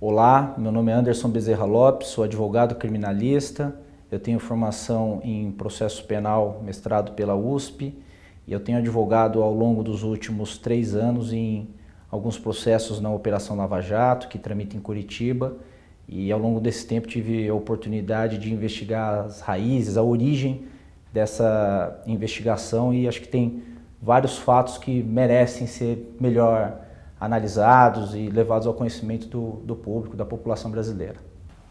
Olá, meu nome é Anderson Bezerra Lopes, sou advogado criminalista, eu tenho formação em processo penal, mestrado pela USP, e eu tenho advogado ao longo dos últimos 3 anos em alguns processos na Operação Lava Jato, que tramita em Curitiba, e ao longo desse tempo tive a oportunidade de investigar as raízes, a origem dessa investigação, e acho que tem vários fatos que merecem ser melhor analisados e levados ao conhecimento do público, da população brasileira.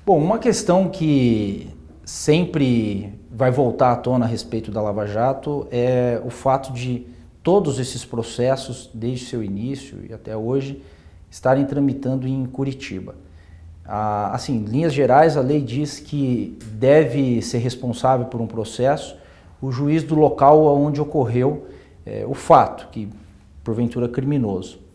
Bom, uma questão que sempre vai voltar à tona a respeito da Lava Jato é o fato de todos esses processos, desde seu início e até hoje, estarem tramitando em Curitiba. Assim, em linhas gerais, a lei diz que deve ser responsável por um processo o juiz do local onde ocorreu o fato, que porventura é criminoso.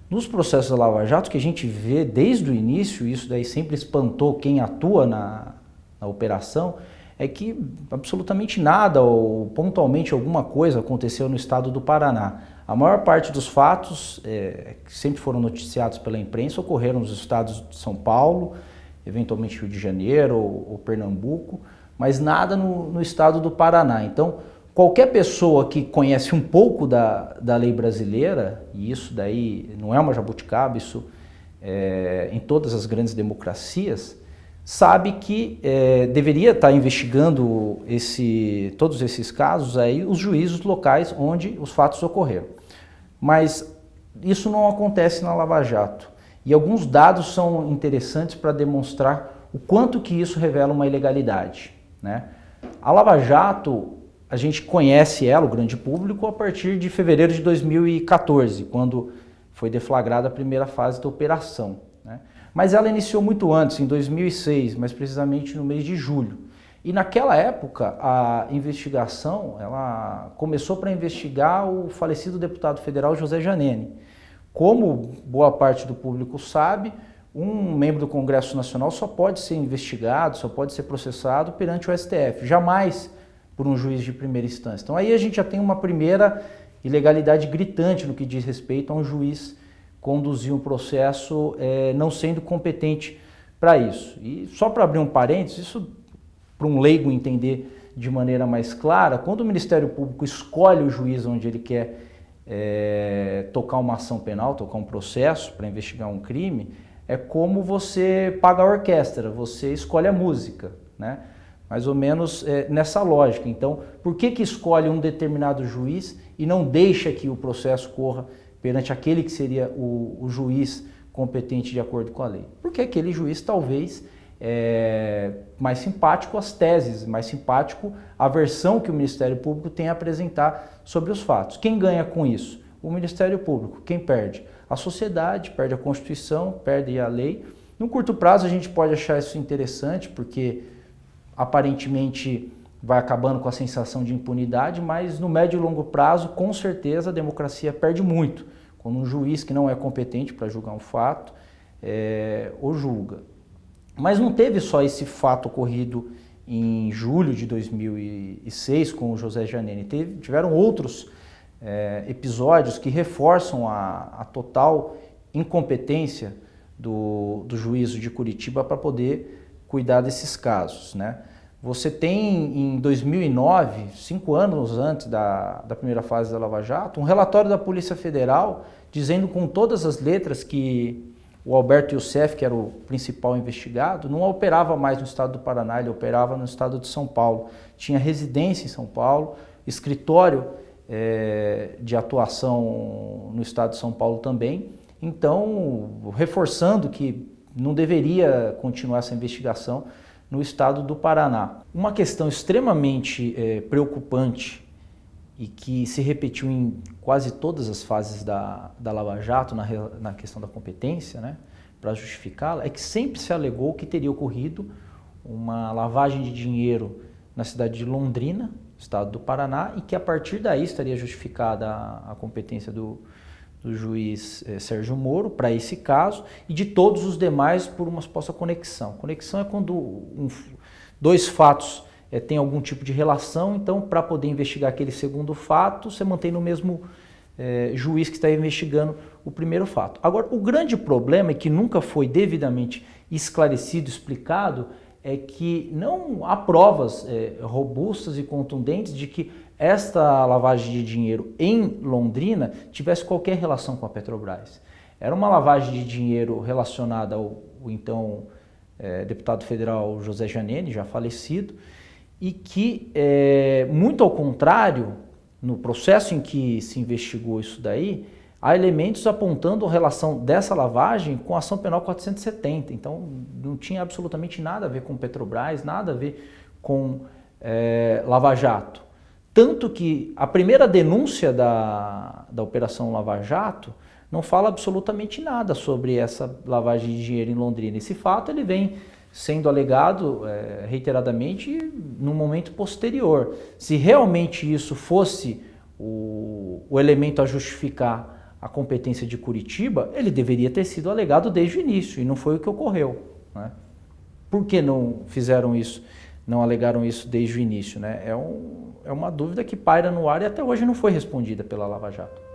Nos processos da Lava Jato, que a gente vê desde o início, isso daí sempre espantou quem atua na operação, é que absolutamente nada ou pontualmente alguma coisa aconteceu no estado do Paraná. A maior parte dos fatos que sempre foram noticiados pela imprensa ocorreram nos estados de São Paulo, eventualmente Rio de Janeiro ou Pernambuco, mas nada no estado do Paraná. Então, qualquer pessoa que conhece um pouco da lei brasileira, e isso daí não é uma jabuticaba, isso em todas as grandes democracias, sabe que deveria estar investigando todos esses casos aí, os juízes locais onde os fatos ocorreram. Mas isso não acontece na Lava Jato. E alguns dados são interessantes para demonstrar o quanto que isso revela uma ilegalidade, né? A Lava Jato, a gente conhece ela, o grande público, a partir de fevereiro de 2014, quando foi deflagrada a primeira fase da operação, né? Mas ela iniciou muito antes, em 2006, mais precisamente no mês de julho. E naquela época, a investigação ela começou para investigar o falecido deputado federal José Janene. Como boa parte do público sabe, um membro do Congresso Nacional só pode ser investigado, só pode ser processado perante o STF, jamais por um juiz de primeira instância. Então aí a gente já tem uma primeira ilegalidade gritante no que diz respeito a um juiz conduzir um processo não sendo competente para isso. E só para abrir um parênteses, isso para um leigo entender de maneira mais clara, quando o Ministério Público escolhe o juiz onde ele quer tocar uma ação penal, tocar um processo para investigar um crime, é como você paga a orquestra, você escolhe a música, né? Mais ou menos nessa lógica. Então, por que escolhe um determinado juiz e não deixa que o processo corra perante aquele que seria o juiz competente de acordo com a lei? Porque aquele juiz talvez mais simpático às teses, mais simpático à versão que o Ministério Público tem a apresentar sobre os fatos. Quem ganha com isso? O Ministério Público. Quem perde? A sociedade, perde a Constituição, perde a lei. No curto prazo a gente pode achar isso interessante, porque aparentemente vai acabando com a sensação de impunidade, mas no médio e longo prazo, com certeza, a democracia perde muito, quando um juiz que não é competente para julgar um fato, o julga. Mas não teve só esse fato ocorrido em julho de 2006 com o José Janene, tiveram outros episódios que reforçam a total incompetência do juízo de Curitiba para poder cuidar desses casos, né? Você tem em 2009, 5 anos antes da primeira fase da Lava Jato, um relatório da Polícia Federal dizendo com todas as letras que o Alberto Youssef, que era o principal investigado, não operava mais no estado do Paraná, ele operava no estado de São Paulo. Tinha residência em São Paulo, escritório de atuação no estado de São Paulo também. Então, reforçando que não deveria continuar essa investigação no estado do Paraná. Uma questão extremamente preocupante e que se repetiu em quase todas as fases da Lava Jato, na questão da competência, né, para justificá-la, é que sempre se alegou que teria ocorrido uma lavagem de dinheiro na cidade de Londrina, estado do Paraná, e que a partir daí estaria justificada a competência do juiz Sérgio Moro para esse caso e de todos os demais por uma suposta conexão. Conexão é quando dois fatos têm algum tipo de relação, então para poder investigar aquele segundo fato, você mantém no mesmo juiz que está investigando o primeiro fato. Agora, o grande problema, que nunca foi devidamente esclarecido, explicado, é que não há provas robustas e contundentes de que esta lavagem de dinheiro em Londrina tivesse qualquer relação com a Petrobras. Era uma lavagem de dinheiro relacionada ao então deputado federal José Janene, já falecido, e que, muito ao contrário, no processo em que se investigou isso daí, há elementos apontando a relação dessa lavagem com a ação penal 470. Então, não tinha absolutamente nada a ver com Petrobras, nada a ver com Lava Jato. Tanto que a primeira denúncia da Operação Lava Jato não fala absolutamente nada sobre essa lavagem de dinheiro em Londrina. Esse fato ele vem sendo alegado reiteradamente no momento posterior. Se realmente isso fosse o elemento a justificar a competência de Curitiba, ele deveria ter sido alegado desde o início, e não foi o que ocorreu, né? Por que não fizeram isso, não alegaram isso desde o início, né? É uma dúvida que paira no ar e até hoje não foi respondida pela Lava Jato.